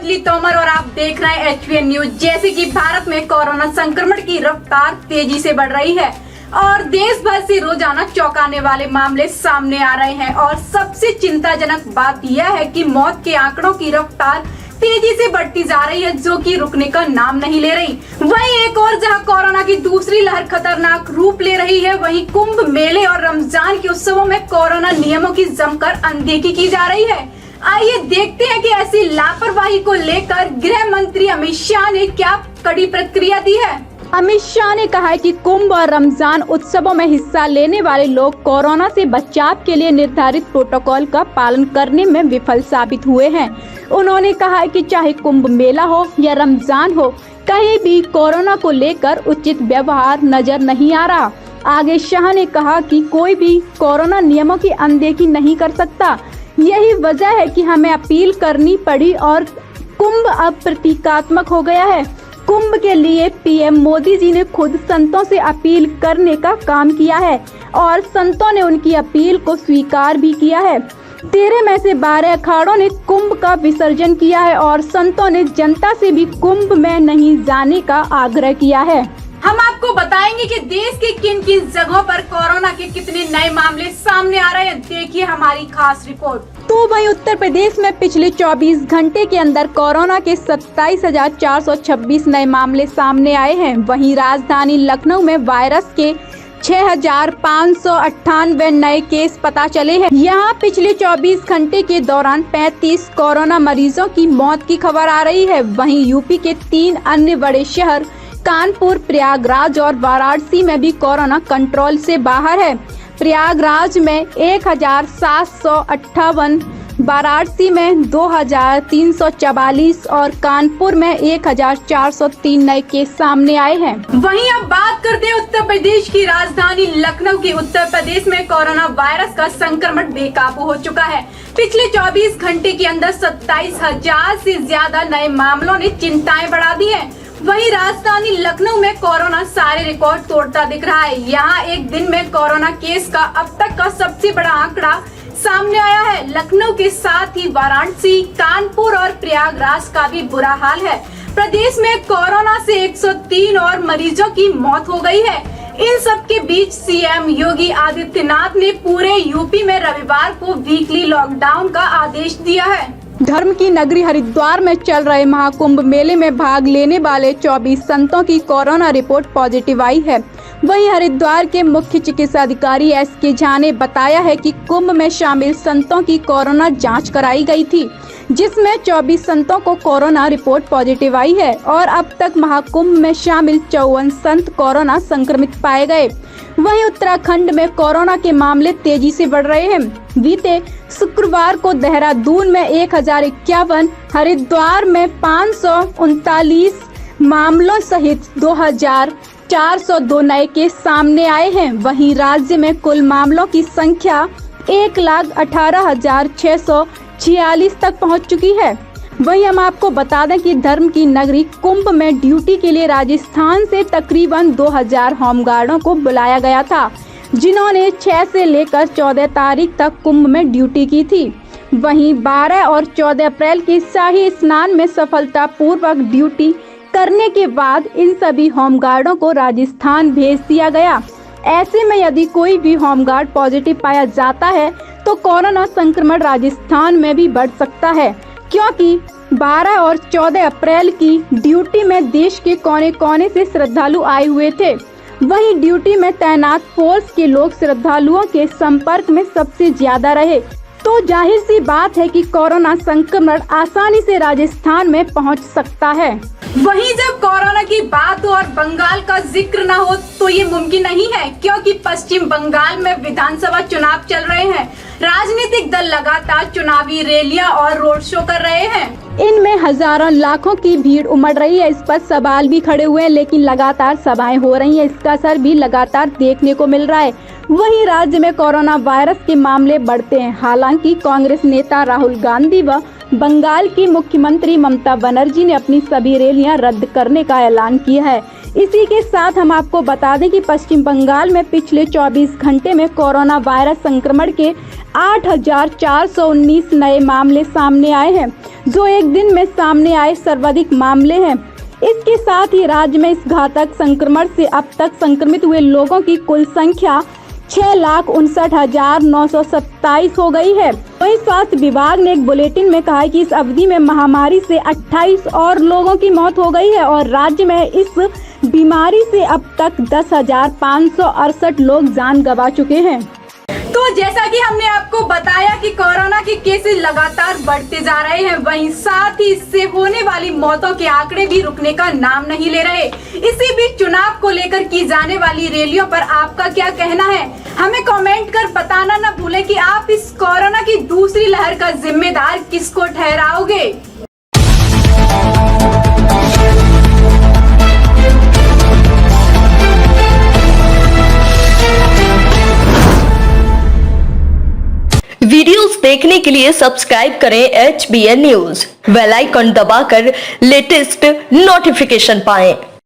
अंजलि तोमर और आप देख रहे हैं HVN न्यूज। जैसे कि भारत में कोरोना संक्रमण की रफ्तार तेजी से बढ़ रही है और देश भर से रोजाना चौंकाने वाले मामले सामने आ रहे हैं और सबसे चिंताजनक बात यह है कि मौत के आंकड़ों की रफ्तार तेजी से बढ़ती जा रही है, जो कि रुकने का नाम नहीं ले रही। वहीं एक और जहां कोरोना की दूसरी लहर खतरनाक रूप ले रही है, वहीं कुंभ मेले और रमजान के उत्सवों में कोरोना नियमों की जमकर अनदेखी की जा रही है। आइए देखते हैं कि ऐसी लापरवाही को लेकर गृह मंत्री अमित शाह ने क्या कड़ी प्रतिक्रिया दी है। अमित शाह ने कहा है कि कुंभ और रमजान उत्सवों में हिस्सा लेने वाले लोग कोरोना से बचाव के लिए निर्धारित प्रोटोकॉल का पालन करने में विफल साबित हुए हैं। उन्होंने कहा है कि चाहे कुंभ मेला हो या रमजान हो, कहीं भी कोरोना को लेकर उचित व्यवहार नजर नहीं आ रहा। आगे शाह ने कहा कि कोई भी कोरोना नियमों की अनदेखी नहीं कर सकता। यही वजह है कि हमें अपील करनी पड़ी और कुंभ अब प्रतीकात्मक हो गया है। कुंभ के लिए पीएम मोदी जी ने खुद संतों से अपील करने का काम किया है और संतों ने उनकी अपील को स्वीकार भी किया है। 13 में से 12 अखाड़ों ने कुंभ का विसर्जन किया है और संतों ने जनता से भी कुंभ में नहीं जाने का आग्रह किया है। हम आपको बताएंगे कि देश के किन किन जगहों पर कोरोना के कितने नए मामले सामने आ रहे हैं। देखिए हमारी खास रिपोर्ट। तो वहीं उत्तर प्रदेश में पिछले 24 घंटे के अंदर कोरोना के 27,426 नए मामले सामने आए हैं। वहीं राजधानी लखनऊ में वायरस के 6,598 नए केस पता चले हैं। यहाँ पिछले 24 घंटे के दौरान 35 कोरोना मरीजों की मौत की खबर आ रही है। वहीं यूपी के 3 अन्य बड़े शहर कानपुर, प्रयागराज और वाराणसी में भी कोरोना कंट्रोल से बाहर है। प्रयागराज में 1,758, वाराणसी में 2,344 और कानपुर में 1,403 नए केस सामने आए हैं। वहीं अब बात करते हैं उत्तर प्रदेश की राजधानी लखनऊ की। उत्तर प्रदेश में कोरोना वायरस का संक्रमण बेकाबू हो चुका है। पिछले 24 घंटे के अंदर 27,000 से ज्यादा नए मामलों ने चिंताएं बढ़ा दी है। वहीं राजधानी लखनऊ में कोरोना सारे रिकॉर्ड तोड़ता दिख रहा है। यहाँ एक दिन में कोरोना केस का अब तक का सबसे बड़ा आंकड़ा सामने आया है। लखनऊ के साथ ही वाराणसी, कानपुर और प्रयागराज का भी बुरा हाल है। प्रदेश में कोरोना से 103 और मरीजों की मौत हो गई है। इन सब के बीच सीएम योगी आदित्यनाथ ने पूरे यूपी में रविवार को वीकली लॉकडाउन का आदेश दिया है। धर्म की नगरी हरिद्वार में चल रहे महाकुंभ मेले में भाग लेने वाले 24 संतों की कोरोना रिपोर्ट पॉजिटिव आई है। वहीं हरिद्वार के मुख्य चिकित्सा अधिकारी SK झा ने बताया है कि कुंभ में शामिल संतों की कोरोना जांच कराई गई थी, जिसमें 24 संतों को कोरोना रिपोर्ट पॉजिटिव आई है और अब तक महाकुंभ में शामिल 54 संत कोरोना संक्रमित पाए गए। वहीं उत्तराखंड में कोरोना के मामले तेजी से बढ़ रहे हैं। बीते शुक्रवार को देहरादून में 1,051, हरिद्वार में 539 मामलों सहित 2,402 नए केस सामने आए हैं। वहीं राज्य में कुल मामलों की संख्या 1,18,646 तक पहुंच चुकी है। वहीं हम आपको बता दें कि धर्म की नगरी कुंभ में ड्यूटी के लिए राजस्थान से तकरीबन 2,000 होमगार्डों को बुलाया गया था, जिन्होंने 6 से लेकर 14 तारीख तक कुंभ में ड्यूटी की थी। वहीं 12 और 14 अप्रैल के शाही स्नान में सफलतापूर्वक ड्यूटी करने के बाद इन सभी होमगार्डों को राजस्थान भेज दिया गया। ऐसे में यदि कोई भी होमगार्ड पॉजिटिव पाया जाता है तो कोरोना संक्रमण राजस्थान में भी बढ़ सकता है, क्योंकि 12 और 14 अप्रैल की ड्यूटी में देश के कोने कोने से श्रद्धालु आए हुए थे। वहीं ड्यूटी में तैनात फोर्स के लोग श्रद्धालुओं के संपर्क में सबसे ज्यादा रहे, तो जाहिर सी बात है कि कोरोना संक्रमण आसानी से राजस्थान में पहुंच सकता है। वहीं जब कोरोना की बात हो और बंगाल का जिक्र न हो तो ये मुमकिन नहीं है, क्योंकि पश्चिम बंगाल में विधानसभा चुनाव चल रहे हैं। राजनीतिक दल लगातार चुनावी रैलियां और रोड शो कर रहे हैं। इनमें हजारों लाखों की भीड़ उमड़ रही है। इस पर सवाल भी खड़े हुए हैं, लेकिन लगातार सभाएं हो रही हैं। इसका असर भी लगातार देखने को मिल रहा है। वहीं राज्य में कोरोना वायरस के मामले बढ़ते हैं। हालांकि कांग्रेस नेता राहुल गांधी व बंगाल की मुख्यमंत्री ममता बनर्जी ने अपनी सभी रैलियां रद्द करने का ऐलान किया है। इसी के साथ हम आपको बता दें कि पश्चिम बंगाल में पिछले 24 घंटे में कोरोना वायरस संक्रमण के 8,419 नए मामले सामने आए हैं, जो एक दिन में सामने आए सर्वाधिक मामले हैं। इसके साथ ही राज्य में इस घातक संक्रमण से अब तक संक्रमित हुए लोगों की कुल संख्या 6,59,927 हो गई है। वहीं स्वास्थ्य विभाग ने एक बुलेटिन में कहा है कि इस अवधि में महामारी से 28 और लोगों की मौत हो गई है और राज्य में इस बीमारी से अब तक 10,568 लोग जान गंवा चुके हैं। तो जैसा कि हमने आपको बताया कि कोरोना के केसेस लगातार बढ़ते जा रहे हैं, वहीं साथ ही इससे होने वाली मौतों के आंकड़े भी रुकने का नाम नहीं ले रहे। इसी बीच चुनाव को लेकर की जाने वाली रैलियों पर आपका क्या कहना है, हमें कमेंट कर बताना न भूलें कि आप इस कोरोना की दूसरी लहर का जिम्मेदार किसको ठहराओगे। वीडियोस देखने के लिए सब्सक्राइब करें HBN न्यूज, बेल आइकन दबाकर लेटेस्ट नोटिफिकेशन पाएं।